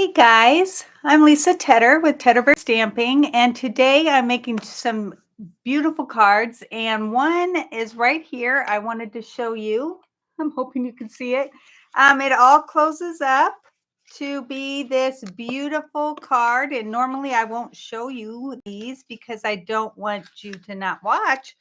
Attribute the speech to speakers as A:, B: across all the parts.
A: Hey guys, I'm Lisa Tedder with Tedderberg Stamping, and today I'm making some beautiful cards, and one is right here. I wanted to show you. I'm hoping you can see it. It all closes up to be this beautiful card, and normally I won't show you these because I don't want you to not watch,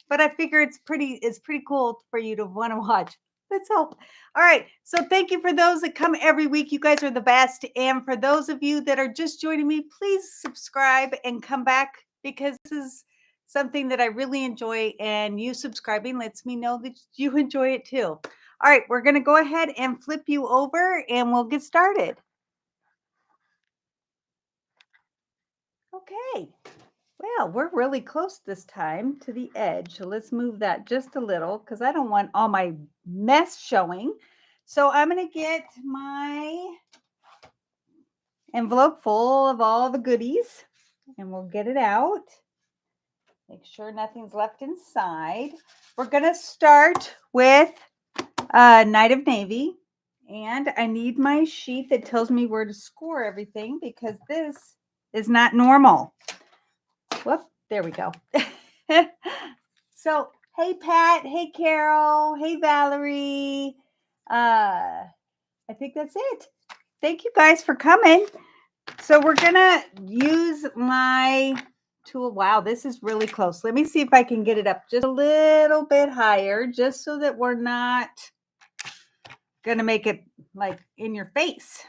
A: but I figure it's pretty cool for you to want to watch. Let's hope. All right. So thank you for those that come every week. You guys are the best. And for those of you that are just joining me, please subscribe and come back because this is something that I really enjoy. And you subscribing lets me know that you enjoy it too. All right. We're going to go ahead and flip you over and we'll get started. Okay. Well, we're really close this time to the edge. So let's move that just a little because I don't want all my mess showing. So I'm going to get my envelope full of all the goodies and we'll get it out. Make sure nothing's left inside. We're going to start with Night of Navy. And I need my sheet that tells me where to score everything because this is not normal. Whoop, there we go. So, hey, Pat. Hey, Carol. Hey, Valerie. I think that's it. Thank you guys for coming. So we're going to use my tool. Wow, this is really close. Let me see if I can get it up just a little bit higher, just so that we're not going to make it like in your face.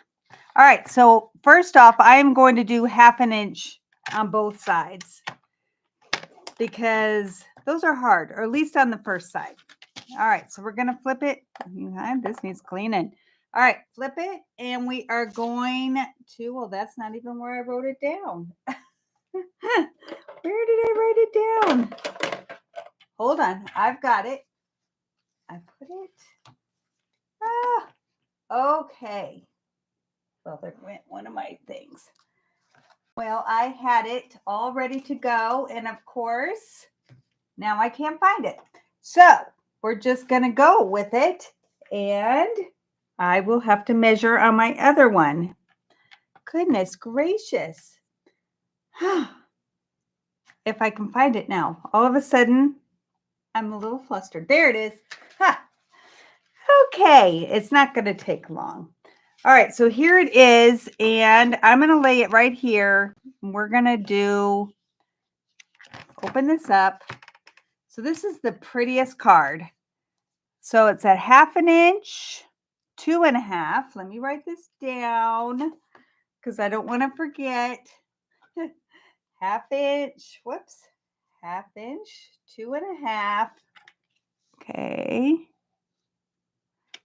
A: All right. So first off, I'm going to do 1/2 inch on both sides, because those are hard, or at least on the first side. All right, so we're going to flip it. This needs cleaning. All right, flip it, and we are going to, well, that's not even where I wrote it down. Where did I write it down? Hold on, I've got it. I put it. Okay. Well, there went one of my things. Well, I had it all ready to go, and of course, now I can't find it. So we're just going to go with it, and I will have to measure on my other one. Goodness gracious. If I can find it now. All of a sudden, I'm a little flustered. There it is. Ha. Okay, it's not going to take long. All right, so here it is, and I'm going to lay it right here. We're going to open this up. So this is the prettiest card. So it's at 1/2 inch, 2.5. Let me write this down because I don't want to forget. 1/2 inch, whoops, 1/2 inch, 2.5. Okay.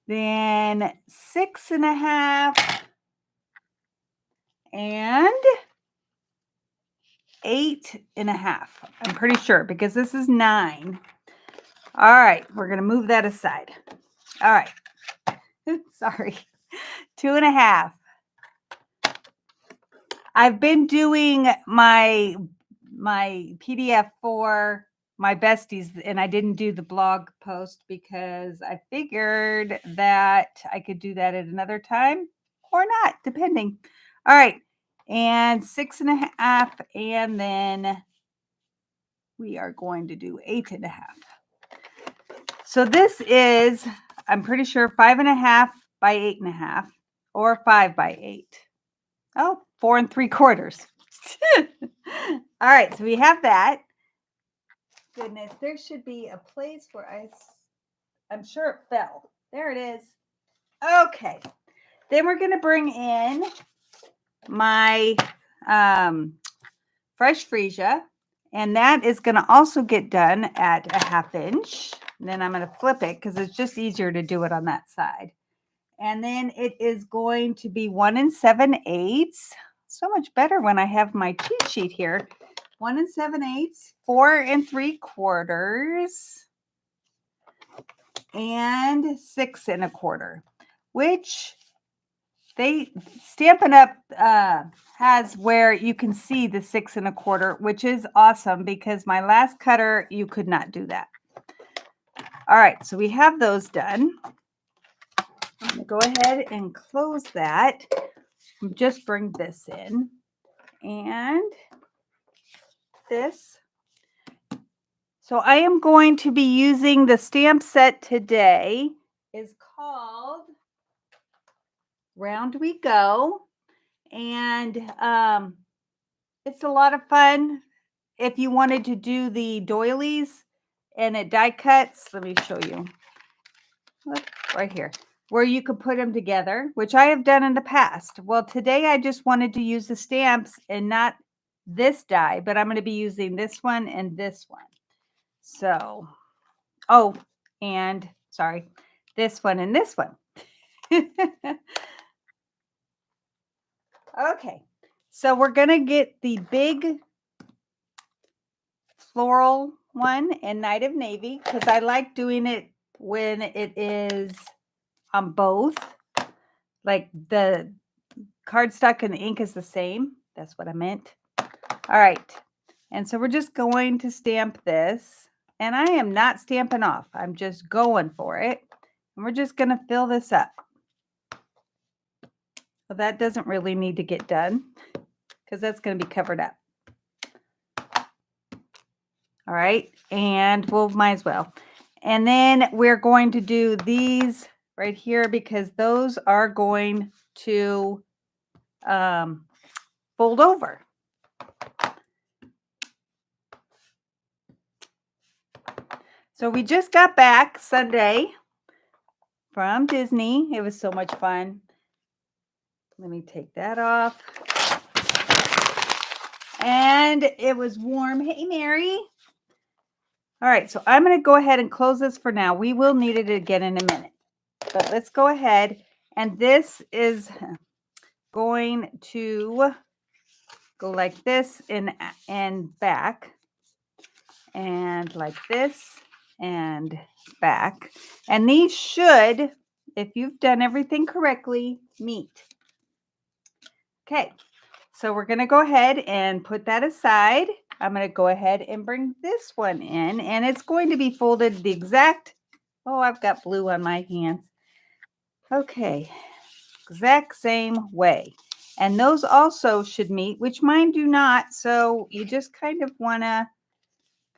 A: Then 6.5 and 8.5. I'm pretty sure because this is 9. All right, we're going to move that aside. All right. Sorry. 2.5. I've been doing my PDF for my besties, and I didn't do the blog post because I figured that I could do that at another time or not, depending. All right. And 6.5, and then we are going to do 8.5. So this is, I'm pretty sure, 5.5 by 8.5 or 5 by 8. Oh, 4 3/4. All right, so we have that. Goodness, there should be a place where I'm sure it fell. There it is. Okay. Then we're going to bring in my fresh freesia, and that is going to also get done at 1/2 inch. And then I'm going to flip it because it's just easier to do it on that side. And then it is going to be 1 7/8. So much better when I have my cheat sheet here. 1 7/8, 4 3/4, and 6 1/4, which Stampin' Up has where you can see the 6 1/4, which is awesome because my last cutter, you could not do that. All right, so we have those done. I'm going to go ahead and close that. just bring this in and this. So I am going to be using the stamp set today. Is called Round We Go. And it's a lot of fun. If you wanted to do the doilies and it die cuts, let me show you. Look, right here, where you could put them together, which I have done in the past. Well, today I just wanted to use the stamps and not this die, but I'm going to be using this one and this one. So, oh, and sorry, this one and this one. Okay, so we're going to get the big floral one and Night of Navy because I like doing it when it is on both. Like the cardstock and the ink is the same. That's what I meant. All right. And so we're just going to stamp this. And I am not stamping off. I'm just going for it. And we're just going to fill this up. Well, that doesn't really need to get done because that's going to be covered up. All right. And we'll might as well. And then we're going to do these right here because those are going to fold over. So we just got back Sunday from Disney. It was so much fun. Let me take that off. And it was warm. Hey, Mary. All right, so I'm going to go ahead and close this for now. We will need it again in a minute. But let's go ahead. And this is going to go like this and back. And like this and back. And these should, if you've done everything correctly, meet. Okay, so we're going to go ahead and put that aside. I'm going to go ahead and bring this one in, and it's going to be folded the exact, oh, I've got blue on my hands. Okay, exact same way. And those also should meet, which mine do not, so you just kind of want to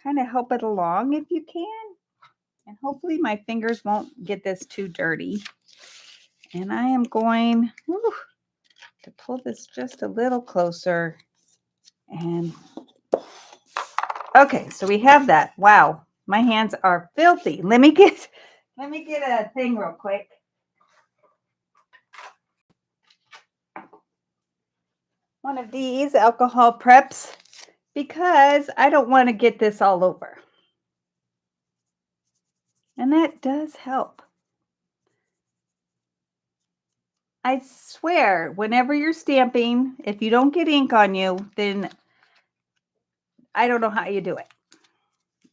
A: kind of help it along if you can. And hopefully my fingers won't get this too dirty. And I am going to pull this just a little closer. And okay, so we have that. Wow, my hands are filthy. Let me get a thing real quick. One of these alcohol preps because I don't want to get this all over. And that does help. I swear, whenever you're stamping, if you don't get ink on you, then I don't know how you do it.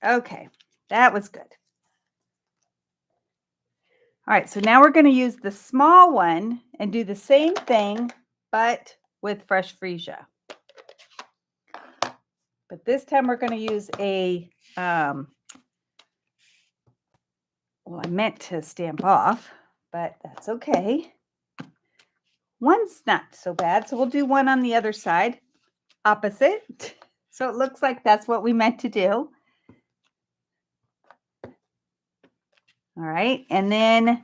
A: Okay, that was good. All right, so now we're going to use the small one and do the same thing, but with fresh freesia. But this time we're going to use a, well, I meant to stamp off, but that's okay. One's not so bad, so we'll do one on the other side, opposite. So it looks like that's what we meant to do. All right, and then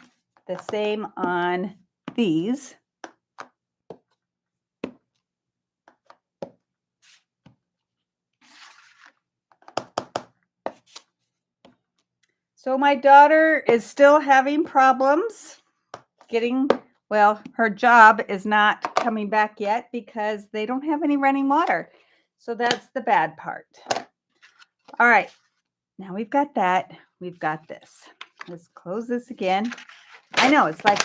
A: the same on these. So my daughter is still having problems getting, well, her job is not coming back yet because they don't have any running water. So that's the bad part. All right, now we've got that. We've got this. Let's close this again. I know, it's like,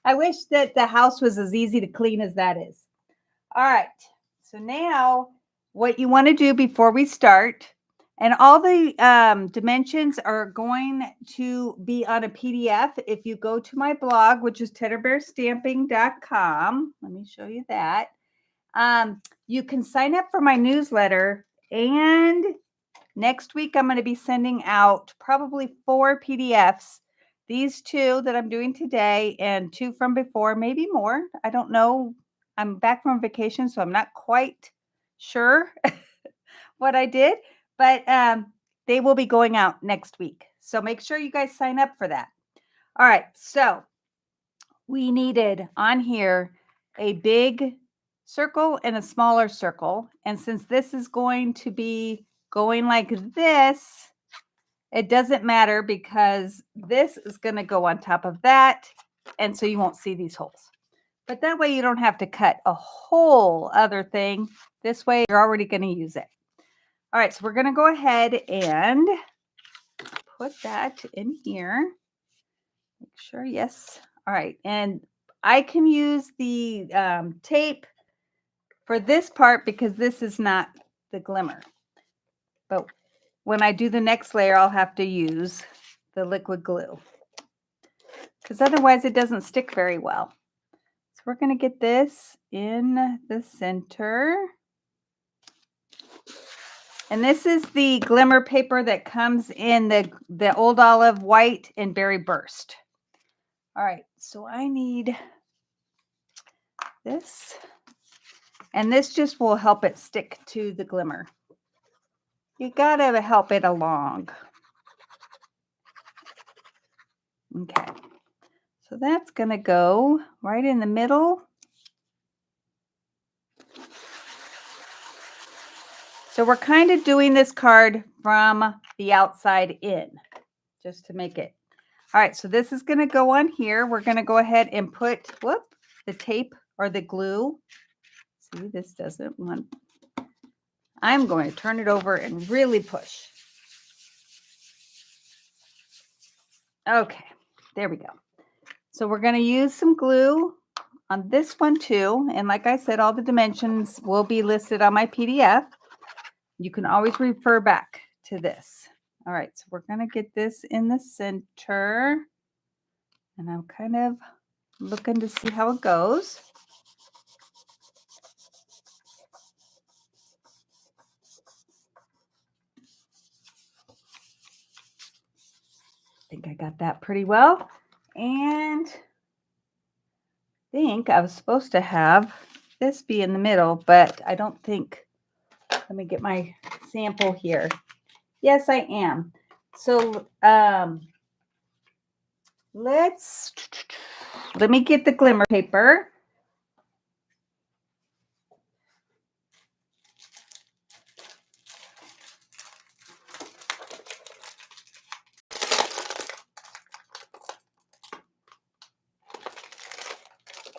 A: I wish that the house was as easy to clean as that is. All right, so now what you want to do before we start, and all the dimensions are going to be on a PDF. If you go to my blog, which is teddybearstamping.com, let me show you that. You can sign up for my newsletter, and next week I'm going to be sending out probably 4 PDFs these two that I'm doing today and two from before, maybe more. I don't know. I'm back from vacation, so I'm not quite sure what I did, but they will be going out next week. So make sure you guys sign up for that. All right, so we needed on here a big circle and a smaller circle. And since this is going to be going like this, it doesn't matter because this is going to go on top of that. And so you won't see these holes. But that way you don't have to cut a whole other thing. This way you're already going to use it. All right, so we're going to go ahead and put that in here. Make sure, yes. All right, and I can use the tape for this part because this is not the glimmer. But when I do the next layer, I'll have to use the liquid glue because otherwise it doesn't stick very well. So we're going to get this in the center. And this is the glimmer paper that comes in the Old Olive White and Berry Burst. All right, so I need this. And this just will help it stick to the glimmer. You gotta help it along. Okay, so that's gonna go right in the middle. So we're kind of doing this card from the outside in, just to make it. All right, so this is gonna go on here. We're gonna go ahead and put, the tape or the glue. See, this doesn't want. I'm going to turn it over and really push. Okay, there we go. So we're going to use some glue on this one too. And like I said, all the dimensions will be listed on my PDF. You can always refer back to this. All right, so we're going to get this in the center. And I'm kind of looking to see how it goes. I think I got that pretty well. And I think I was supposed to have this be in the middle, but I don't think. Let me get my sample here. Yes, I am. So let me get the glimmer paper.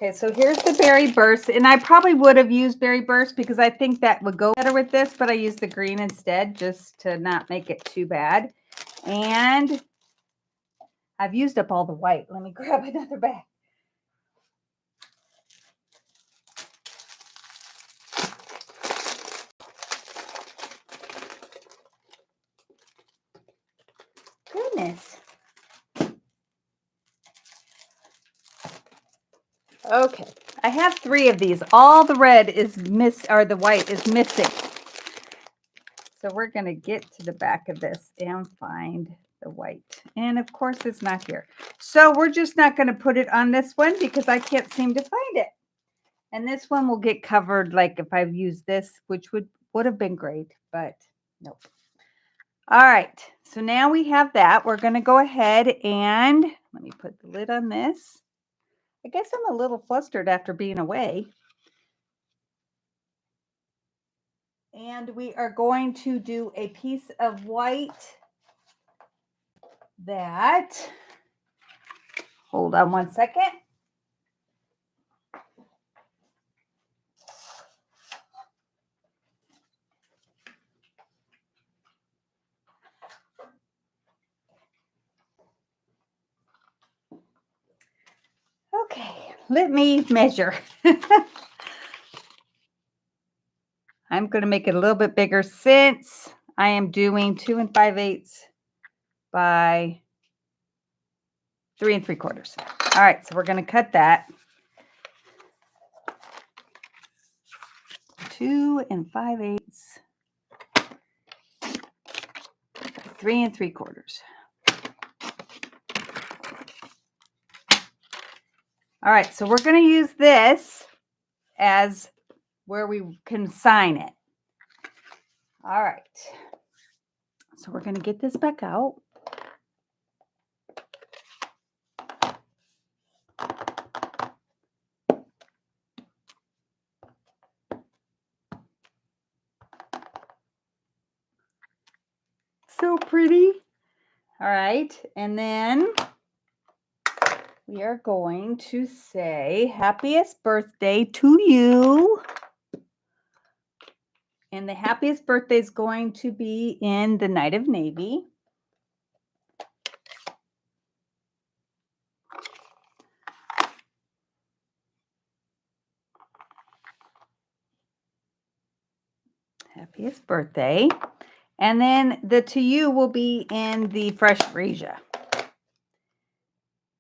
A: Okay, so here's the Berry Burst, and I probably would have used Berry Burst because I think that would go better with this, but I used the green instead just to not make it too bad. And I've used up all the white. Let me grab another bag. Goodness. Okay, I have 3 of these. All the red is the white is missing. So we're going to get to the back of this and find the white. And of course it's not here. So we're just not going to put it on this one because I can't seem to find it. And this one will get covered like if I've used this, which would have been great, but nope. All right, so now we have that. We're going to go ahead and let me put the lid on this. I guess I'm a little flustered after being away. And we are going to do a piece of white that, hold on one second. Okay, let me measure. I'm going to make it a little bit bigger since I am doing 2 5/8 by 3 3/4. All right, so we're going to cut that. 2 5/8, 3 3/4. All right, so we're going to use this as where we can sign it. All right. So we're going to get this back out. So pretty. All right, and then we are going to say happiest birthday to you. And the happiest birthday is going to be in the Night of Navy. Happiest birthday. And then the to you will be in the Fresh Freesia.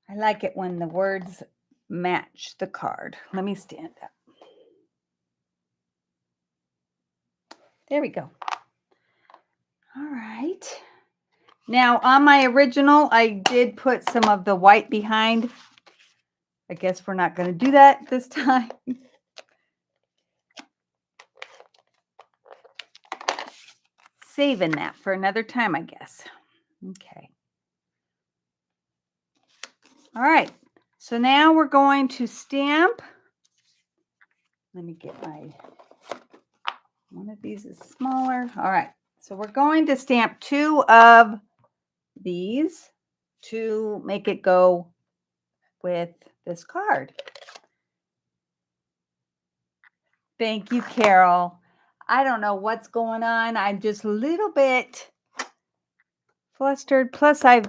A: I like it when the words match the card. Let me stand up. There we go. All right. Now on my original, I did put some of the white behind. I guess we're not going to do that this time. Saving that for another time, I guess. Okay. All right. So now we're going to stamp. Let me get my, one of these is smaller. All right. So we're going to stamp 2 of these to make it go with this card. Thank you, Carol. I don't know what's going on. I'm just a little bit flustered. Plus, I've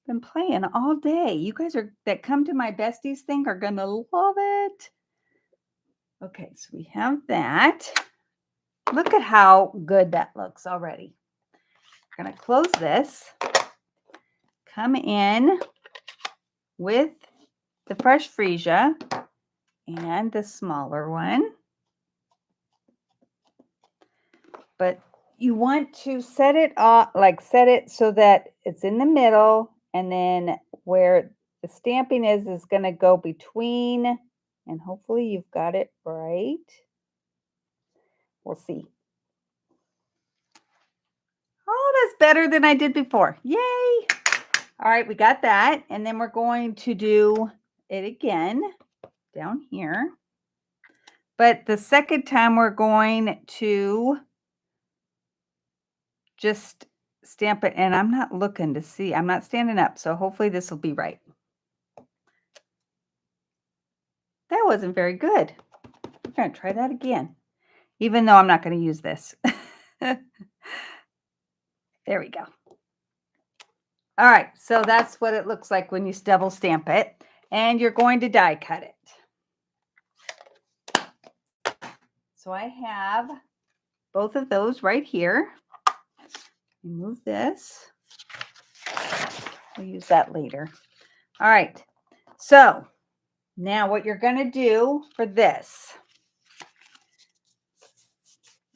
A: been playing all day. You guys are that come to my besties thing are gonna love it. Okay, so we have that. Look at how good that looks already. We're gonna close this. Come in with the Fresh Freesia and the smaller one. But you want to set it off, like set it so that it's in the middle, and then where the stamping is going to go between, and hopefully you've got it right. We'll see. Oh, that's better than I did before. Yay! All right, we got that. And then we're going to do it again down here. But the second time we're going to just stamp it, and I'm not looking to see. I'm not standing up, so hopefully this will be right. That wasn't very good. I'm going to try that again, even though I'm not going to use this. There we go. All right, so that's what it looks like when you double stamp it, and you're going to die cut it. So I have both of those right here. Remove this. We'll use that later. All right, so now what you're going to do for this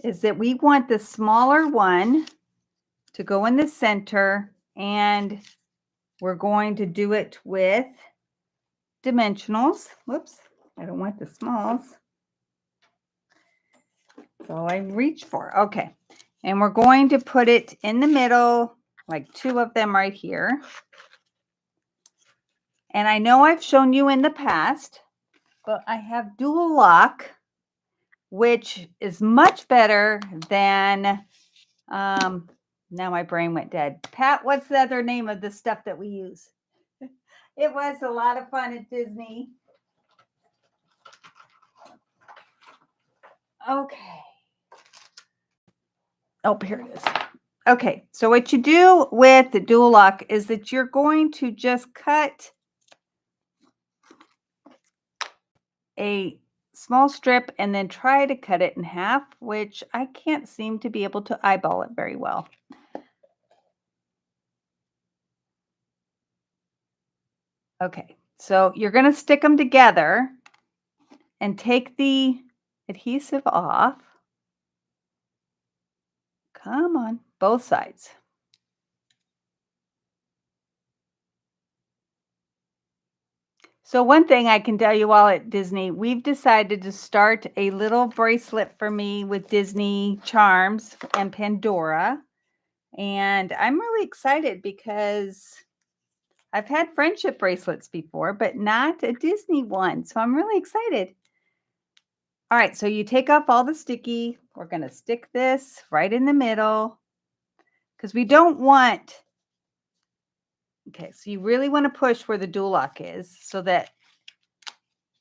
A: is that we want the smaller one to go in the center, and we're going to do it with dimensionals. Whoops, I don't want the smalls. That's all I reach for. Okay, and we're going to put it in the middle, like 2 of them right here. And I know I've shown you in the past, but I have dual lock, which is much better than, now my brain went dead. Pat, what's the other name of the stuff that we use? It was a lot of fun at Disney. Okay. Oh, here it is. Okay, so what you do with the dual lock is that you're going to just cut a small strip and then try to cut it in half, which I can't seem to be able to eyeball it very well. Okay, so you're going to stick them together and take the adhesive off. Come on, both sides. So one thing I can tell you while at Disney, we've decided to start a little bracelet for me with Disney charms and Pandora. And I'm really excited because I've had friendship bracelets before, but not a Disney one. So I'm really excited. All right, so you take off all the sticky. We're going to stick this right in the middle because we don't want, okay, so you really want to push where the dual lock is so that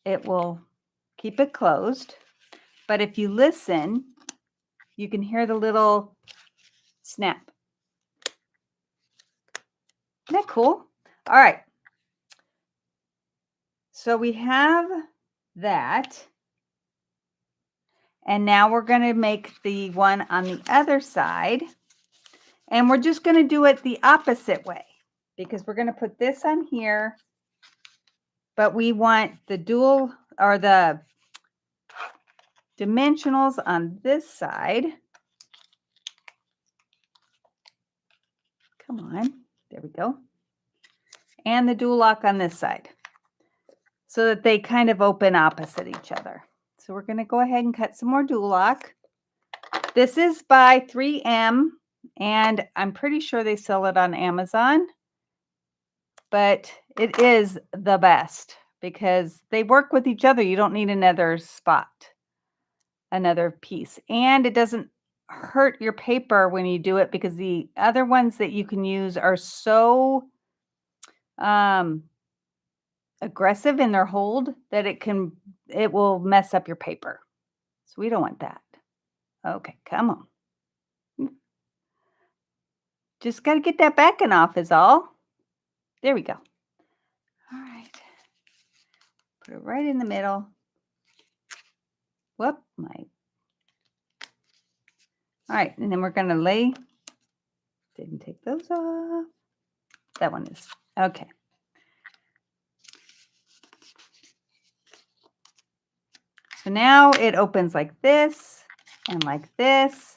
A: it will keep it closed. But if you listen, you can hear the little snap. Isn't that cool? All right. So we have that. And now we're going to make the one on the other side. And we're just going to do it the opposite way because we're going to put this on here. But we want the dual or the dimensionals on this side. Come on. There we go. And the dual lock on this side so that they kind of open opposite each other. So we're going to go ahead and cut some more dual lock. This is by 3M, and I'm pretty sure they sell it on Amazon, but it is the best because they work with each other. You don't need another spot, another piece, and it doesn't hurt your paper when you do it because the other ones that you can use are so aggressive in their hold that it will mess up your paper. So we don't want that. Okay, come on. Just got to get that backing off is all. There we go. All right. Put it right in the middle. Whoop, all right, and then we're going to didn't take those off. That one is, okay. So now it opens like this and like this.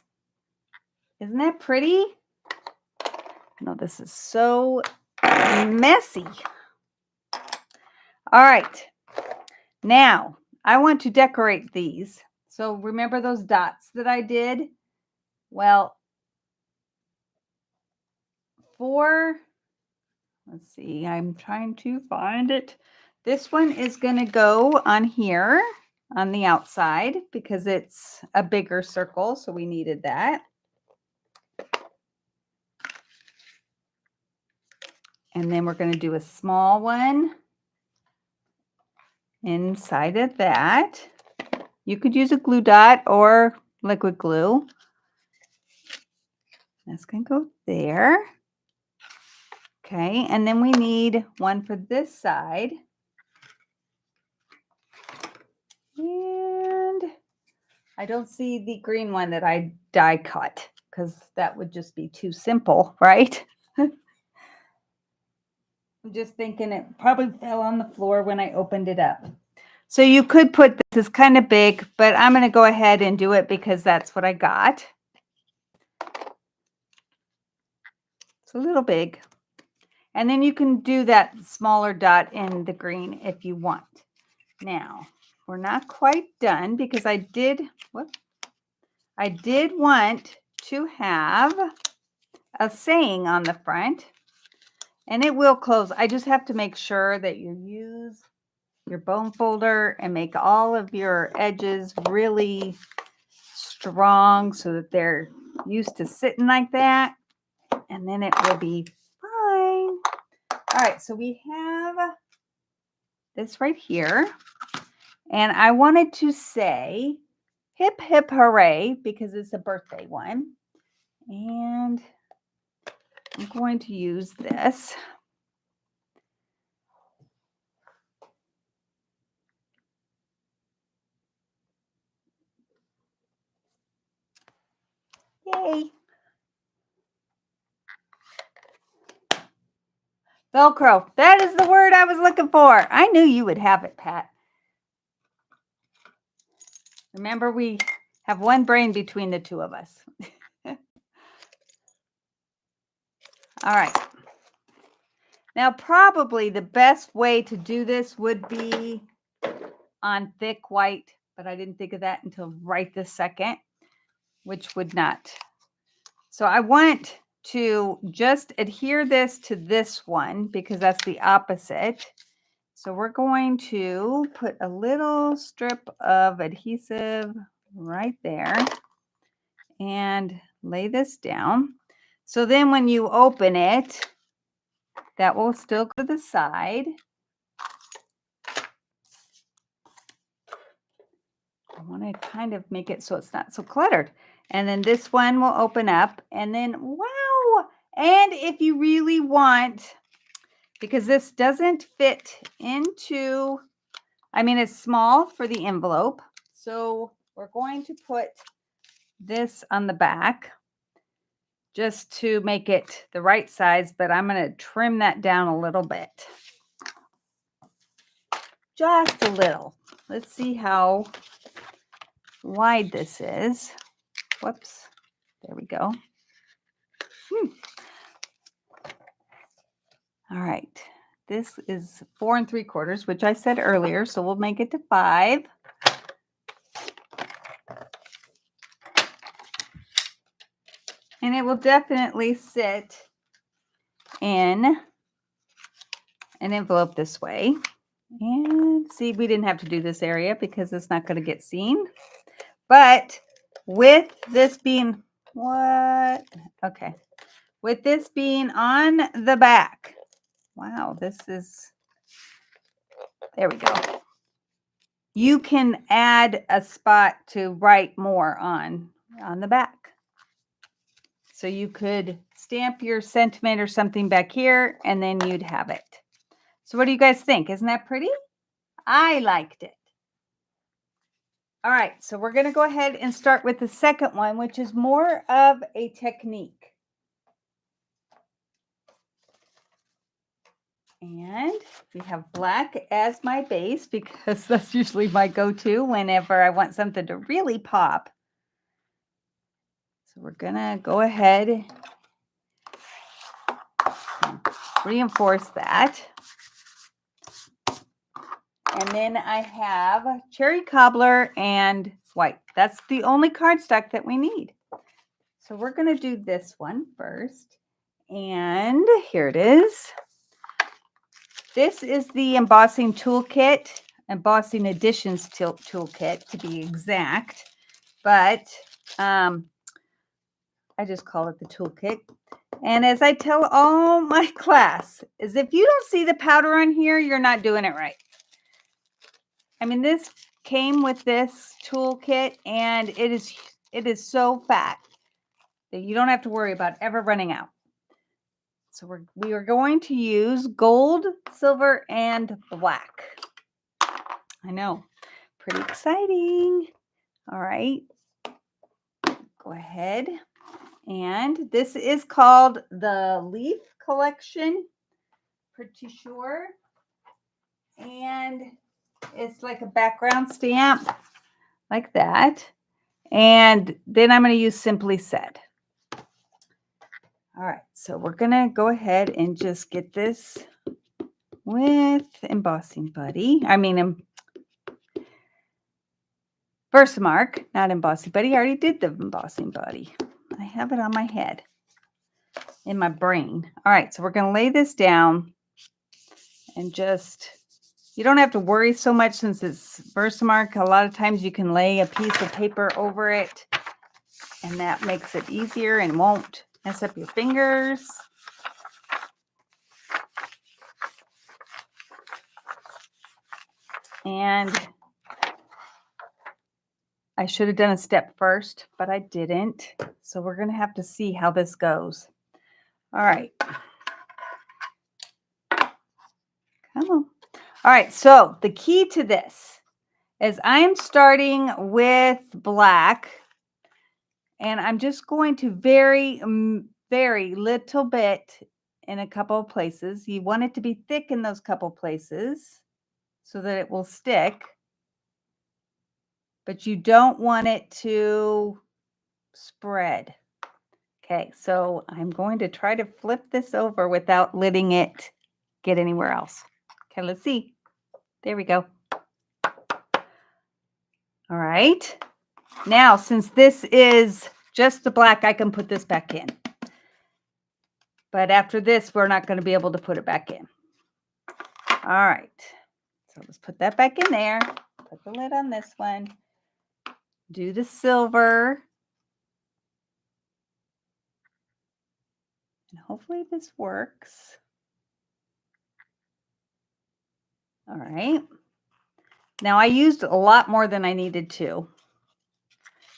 A: Isn't that pretty? No, this is so messy. All right. Now, I want to decorate these. So remember those dots that I did? Well, let's see, I'm trying to find it. This one is going to go on here on the outside because it's a bigger circle, so we needed that. And then we're going to do a small one inside of that. You could use a glue dot or liquid glue. That's going to go there. Okay, and then we need one for this side. And I don't see the green one that I die cut because that would just be too simple, right? I'm just thinking it probably fell on the floor when I opened it up. So you could put, this is kind of big, but I'm going to go ahead and do it because that's what I got. It's a little big. And then you can do that smaller dot in the green if you want. Now, we're not quite done because I did want to have a saying on the front, and it will close. I just have to make sure that you use your bone folder and make all of your edges really strong so that they're used to sitting like that, and then it will be fine. All right, so we have this right here, and I wanted to say hip hip hooray because it's a birthday one, and I'm going to use this. Yay. Velcro. That is the word I was looking for. I knew you would have it, Pat. Remember, we have one brain between the two of us. All right. Now, probably the best way to do this would be on thick white, but I didn't think of that until right this second, which would not. So I want to just adhere this to this one because that's the opposite. So we're going to put a little strip of adhesive right there and lay this down. So then when you open it, that will still go to the side. I want to kind of make it so it's not so cluttered. And then this one will open up and then, wow. And if you really want, because this doesn't fit into, I mean, it's small for the envelope. So we're going to put this on the back just to make it the right size, but I'm going to trim that down a little bit. Just a little. Let's see how wide this is. Whoops. There we go. All right. This is 4 3/4, which I said earlier, so we'll make it to 5. And it will definitely sit in an envelope this way. And see, we didn't have to do this area because it's not going to get seen. But with this being, what? Okay. With this being on the back. Wow, this is, there we go. You can add a spot to write more on the back. So you could stamp your sentiment or something back here, and then you'd have it. So what do you guys think? Isn't that pretty? I liked it. All right, so we're going to go ahead and start with the second one, which is more of a technique. And we have black as my base because that's usually my go-to whenever I want something to really pop. So we're going to go ahead and reinforce that. And then I have cherry cobbler and white. That's the only cardstock that we need. So we're going to do this one first. And here it is. This is the embossing toolkit, embossing additions toolkit to be exact. But I just call it the toolkit. And as I tell all my class, is if you don't see the powder on here, you're not doing it right. I mean, this came with this toolkit, and it is so fat that you don't have to worry about ever running out. So we are going to use gold, silver, and black. I know, pretty exciting. All right, go ahead. And this is called the Leaf Collection, pretty sure. And it's like a background stamp like that. And then I'm going to use Simply Said. All right, so we're going to go ahead and just get this with Embossing Buddy. I mean, Versamark, not Embossing Buddy. I already did the Embossing Buddy. I have it on my head, in my brain. All right, so we're going to lay this down and just, you don't have to worry so much since it's Versamark. A lot of times you can lay a piece of paper over it, and that makes it easier and won't mess up your fingers. And I should have done a step first, but I didn't. So we're going to have to see how this goes. All right. Come on. All right. So the key to this is I'm starting with black, and I'm just going to very little bit in a couple of places. You want it to be thick in those couple places so that it will stick, but you don't want it to spread. Okay, so I'm going to try to flip this over without letting it get anywhere else. Okay, let's see. There we go. All right. Now, since this is just the black, I can put this back in. But after this, we're not going to be able to put it back in. All right. So let's put that back in there. Put the lid on this one. Do the silver. And hopefully this works. All right. Now I used a lot more than I needed to,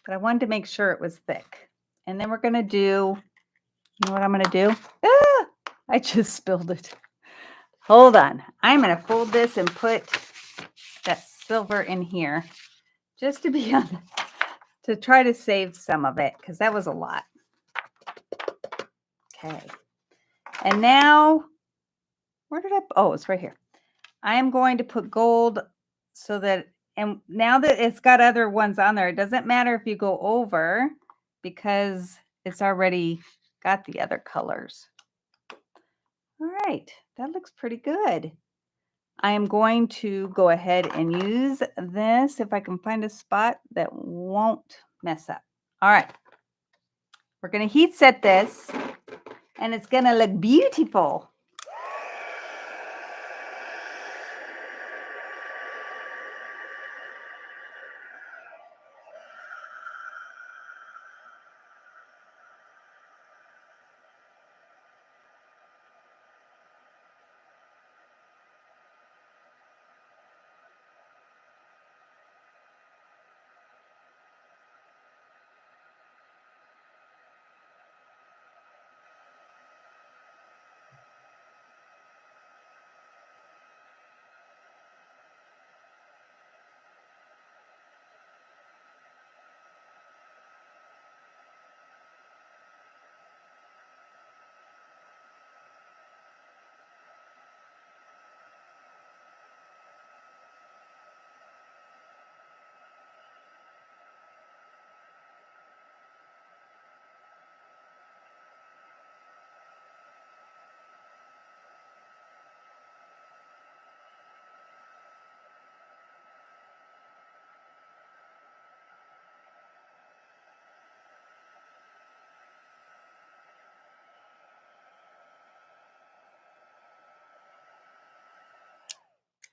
A: but I wanted to make sure it was thick. And then we're going to do, you know what I'm going to do? Ah, I just spilled it. Hold on. I'm going to fold this and put that silver in here just to be on, to try to save some of it because that was a lot. Okay. And now, where did I, oh, it's right here. I am going to put gold so that, and now that it's got other ones on there, it doesn't matter if you go over because it's already got the other colors. All right, that looks pretty good. I am going to go ahead and use this if I can find a spot that won't mess up. All right, we're going to heat set this and it's going to look beautiful.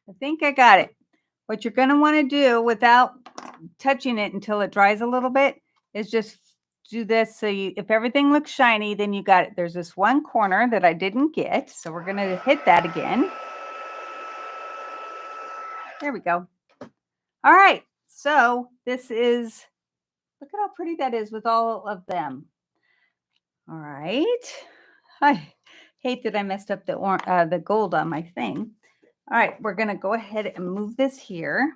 A: I think I got it. What you're going to want to do without touching it until it dries a little bit is just do this. So you, if everything looks shiny, then you got it. There's this one corner that I didn't get. So we're going to hit that again. There we go. All right. So this is, look at how pretty that is with all of them. All right. I hate that I messed up the gold on my thing. All right. We're going to go ahead and move this here.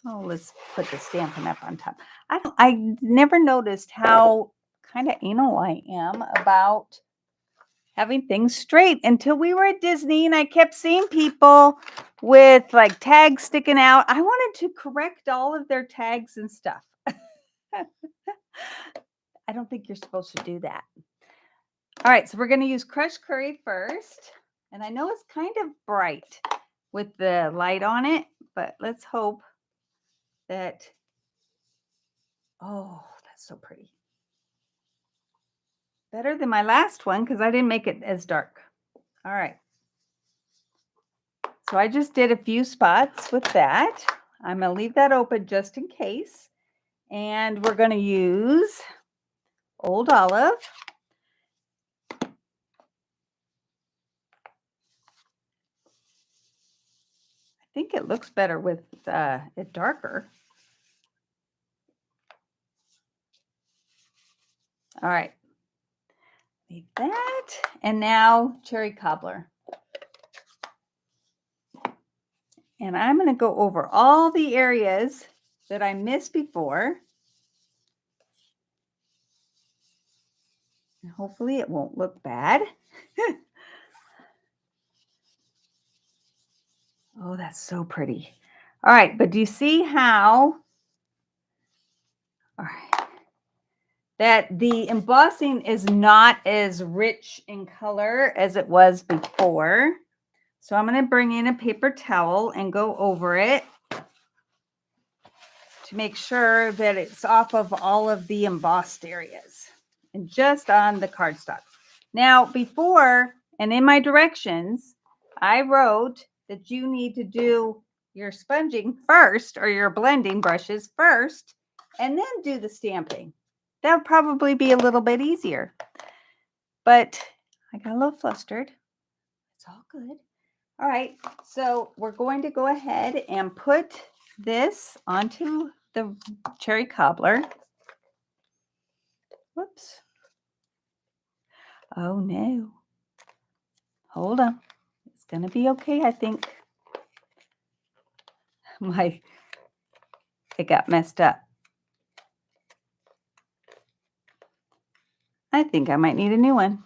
A: Oh, let's put the Stampin' Up on top. I never noticed how kind of anal I am about having things straight until we were at Disney and I kept seeing people with like tags sticking out. I wanted to correct all of their tags and stuff. I don't think you're supposed to do that. All right, so we're going to use crushed curry first. And I know it's kind of bright with the light on it, but let's hope that, oh, that's so pretty. Better than my last one because I didn't make it as dark. All right. So I just did a few spots with that. I'm going to leave that open just in case. And we're going to use Old Olive. I think it looks better with it darker. All right. Leave that. And now cherry cobbler. And I'm going to go over all the areas that I missed before. And hopefully it won't look bad. Oh, that's so pretty. All right, but do you see how, all right, that the embossing is not as rich in color as it was before? So I'm going to bring in a paper towel and go over it to make sure that it's off of all of the embossed areas and just on the cardstock. Now, before and in my directions, I wrote that you need to do your sponging first or your blending brushes first and then do the stamping. That would probably be a little bit easier. But I got a little flustered. It's all good. All right, so we're going to go ahead and put this onto the cherry cobbler. Whoops. Oh no. Hold on. It's going to be okay, I think. It got messed up. I think I might need a new one.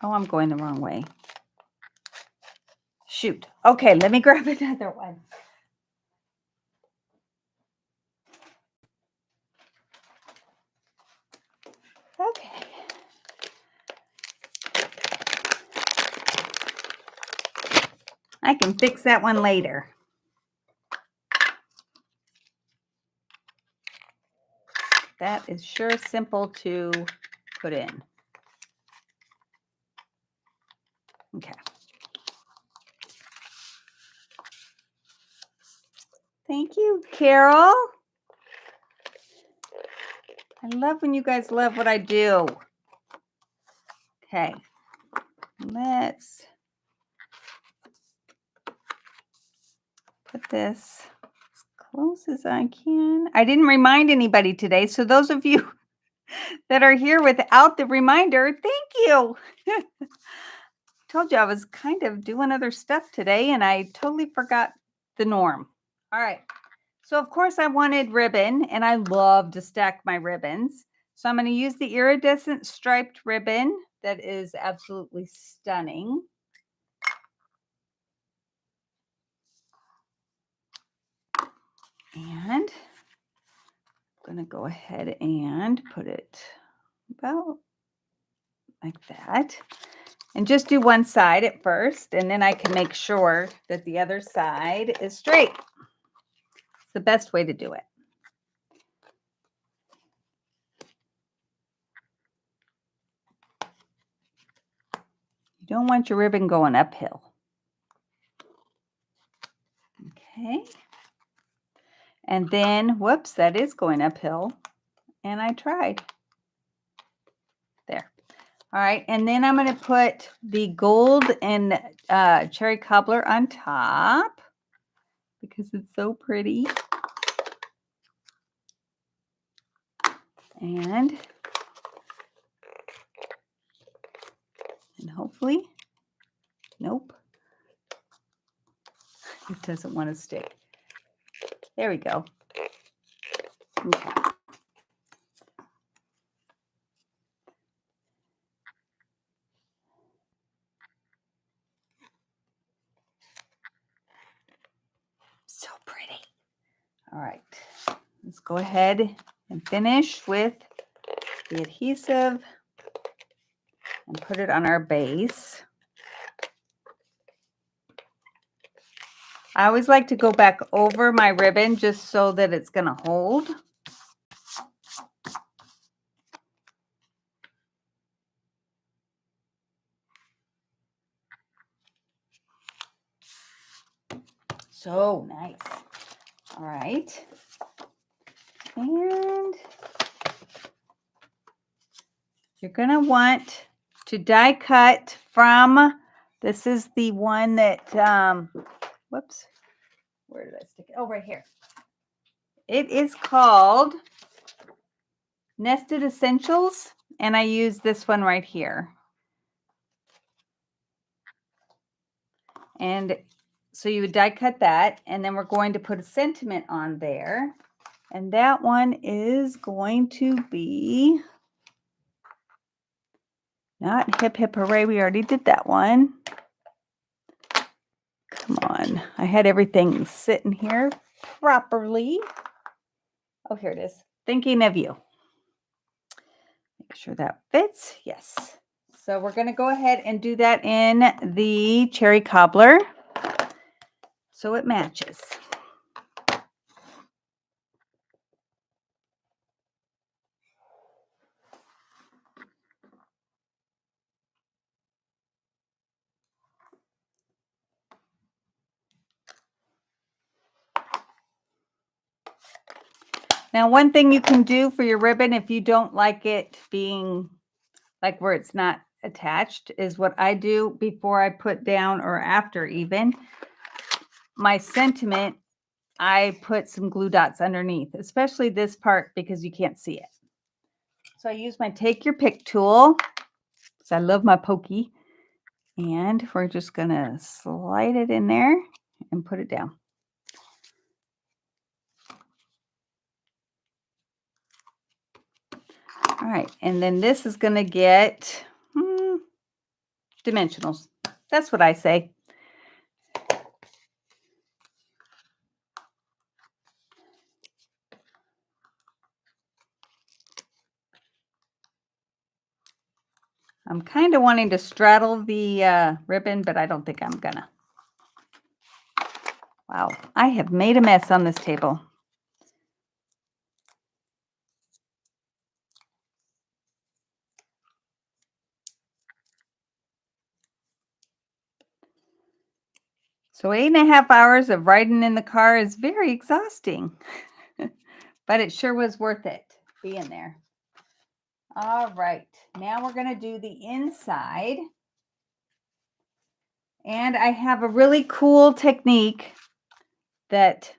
A: Oh, I'm going the wrong way. Shoot. Okay, let me grab another one. Okay. I can fix that one later. That is sure simple to put in. Okay. Thank you, Carol. I love when you guys love what I do. Okay. Let's put this as close as I can. I didn't remind anybody today, so those of you that are here without the reminder, thank you. Told you I was kind of doing other stuff today and I totally forgot the norm. All right. So of course I wanted ribbon and I love to stack my ribbons. So I'm going to use the iridescent striped ribbon that is absolutely stunning. And I'm going to go ahead and put it about like that. And just do one side at first, and then I can make sure that the other side is straight. It's the best way to do it. You don't want your ribbon going uphill. Okay. And then, whoops, that is going uphill. And I tried. There. All right. And then I'm going to put the gold and cherry cobbler on top because it's so pretty. And hopefully, nope, it doesn't want to stick. There we go. Okay. So pretty. All right, let's go ahead and finish with the adhesive and put it on our base. I always like to go back over my ribbon just so that it's going to hold. So nice. All right. And you're going to want to die cut from, this is the one that, whoops, where did I stick it? Oh, right here. It is called Nested Essentials, and I use this one right here. And so you would die cut that, and then we're going to put a sentiment on there. And that one is going to be not hip hip hooray. We already did that one. Come on. I had everything sitting here properly. Oh, here it is. Thinking of you. Make sure that fits. Yes. So we're going to go ahead and do that in the cherry cobbler so it matches. Now, one thing you can do for your ribbon, if you don't like it being like where it's not attached, is what I do before I put down, or after even, my sentiment, I put some glue dots underneath, especially this part because you can't see it. So I use my take your pick tool because I love my pokey. And we're just going to slide it in there and put it down. All right, and then this is going to get dimensionals. That's what I say. I'm kind of wanting to straddle the ribbon, but I don't think I'm gonna. Wow, I have made a mess on this table. So 8.5 hours of riding in the car is very exhausting, but it sure was worth it being there. All right, now we're gonna do the inside. And I have a really cool technique that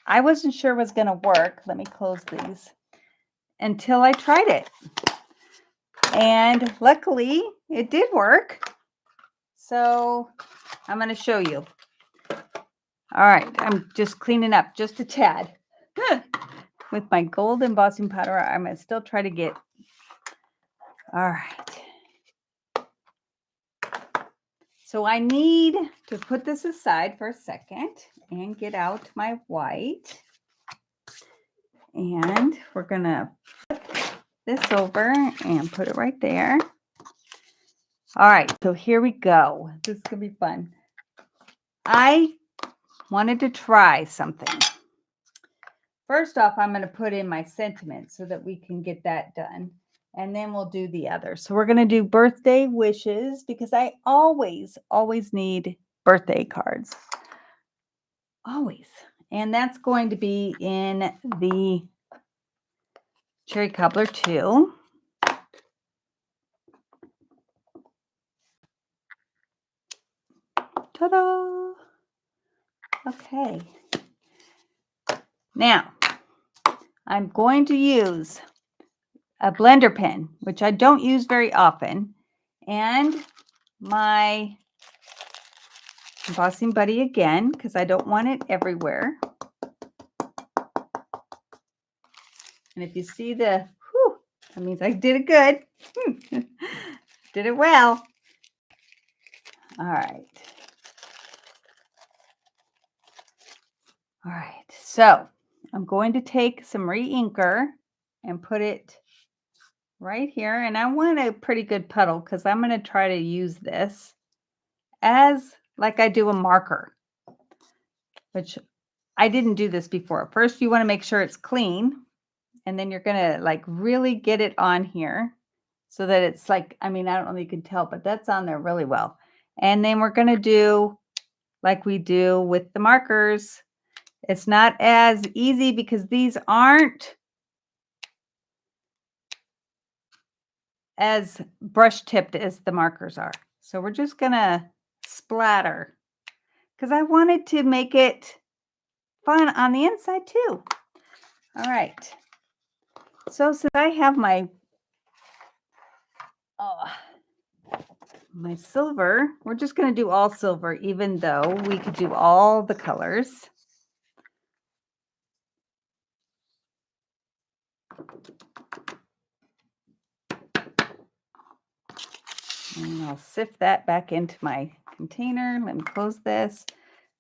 A: I wasn't sure was going to work. Let me close these until I tried it. And luckily, it did work. So I'm going to show you. All right, I'm just cleaning up just a tad. With my gold embossing powder, I'm going to still try to get. All right. So I need to put this aside for a second and get out my white. And we're going to flip this over and put it right there. All right, so here we go. This is going to be fun. I wanted to try something. First off, I'm going to put in my sentiment so that we can get that done. And then we'll do the other. So we're going to do birthday wishes because I always need birthday cards. Always. And that's going to be in the cherry cobbler too. Ta-da! Okay. Now, I'm going to use a blender pen, which I don't use very often, and my embossing buddy again, because I don't want it everywhere. And if you see the, whew, that means I did it good. Did it well. All right. All right. So I'm going to take some re-inker and put it right here. And I want a pretty good puddle because I'm going to try to use this as like I do a marker, which I didn't do this before. First, you want to make sure it's clean. And then you're going to like really get it on here so that it's like, I mean, I don't know if you can tell, but that's on there really well. And then we're going to do like we do with the markers. It's not as easy because these aren't as brush tipped as the markers are. So we're just going to splatter because I wanted to make it fun on the inside too. All right. So since I have my silver, we're just going to do all silver, even though we could do all the colors. And I'll sift that back into my container. Let me close this.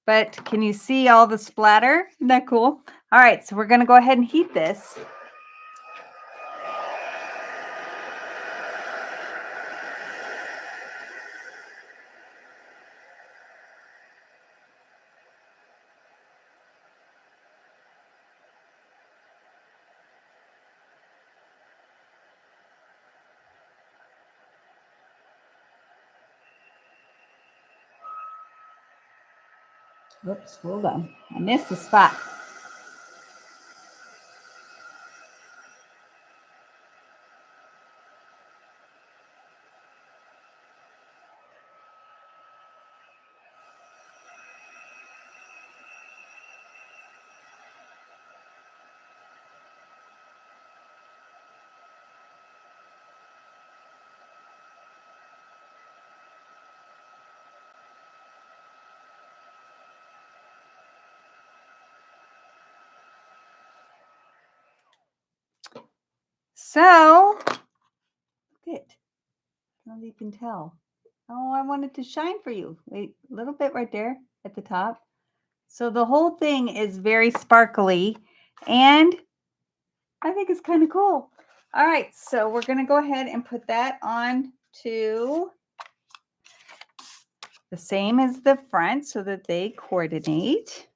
A: But can you see all the splatter? Isn't that cool? All right, so we're going to go ahead and heat this. Whoops, hold on. I missed a spot. So, good. I don't know if you can tell. Oh, I wanted to shine for you. Wait, a little bit right there at the top. So the whole thing is very sparkly, and I think it's kind of cool. All right, so we're going to go ahead and put that on to the same as the front so that they coordinate.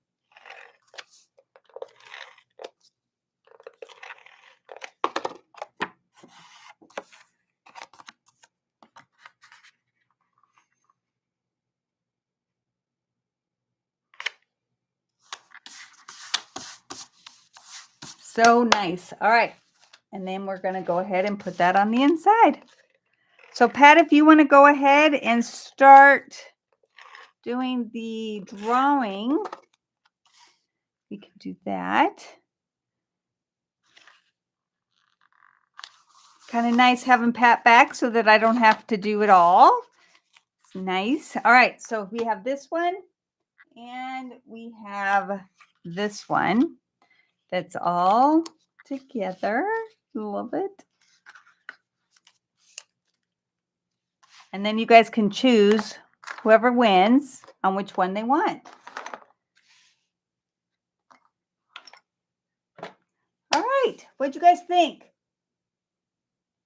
A: So nice. All right. And then we're going to go ahead and put that on the inside. So Pat, if you want to go ahead and start doing the drawing, we can do that. Kind of nice having Pat back so that I don't have to do it all. It's nice. All right. So we have this one and we have this one. That's all together. Love it. And then you guys can choose whoever wins on which one they want. All right. What'd you guys think?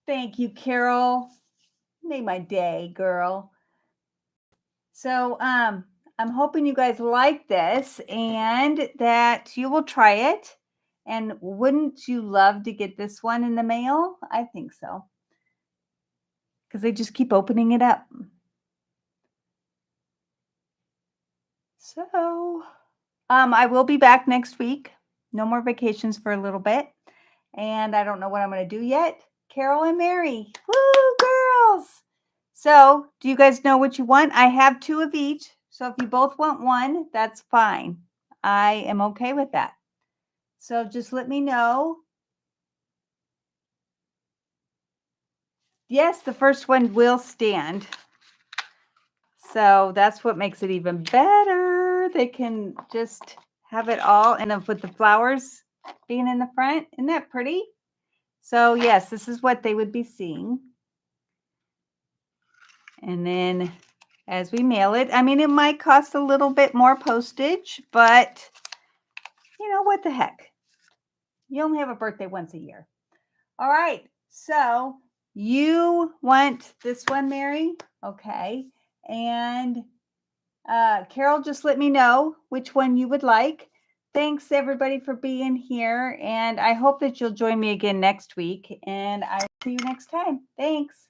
A: Thank you, Carol. Made my day, girl. So I'm hoping you guys like this and that you will try it. And wouldn't you love to get this one in the mail? I think so. Because they just keep opening it up. So I will be back next week. No more vacations for a little bit. And I don't know what I'm going to do yet. Carol and Mary. Woo, girls. So do you guys know what you want? I have 2 of each. So if you both want one, that's fine. I am okay with that. So just let me know. Yes, the first one will stand. So that's what makes it even better. They can just have it all, and then with the flowers being in the front. Isn't that pretty? So yes, this is what they would be seeing. And then as we mail it, I mean, it might cost a little bit more postage, but you know, what the heck? You only have a birthday once a year. All right. So you want this one, Mary? Okay. And Carol, just let me know which one you would like. Thanks, everybody, for being here. And I hope that you'll join me again next week. And I'll see you next time. Thanks.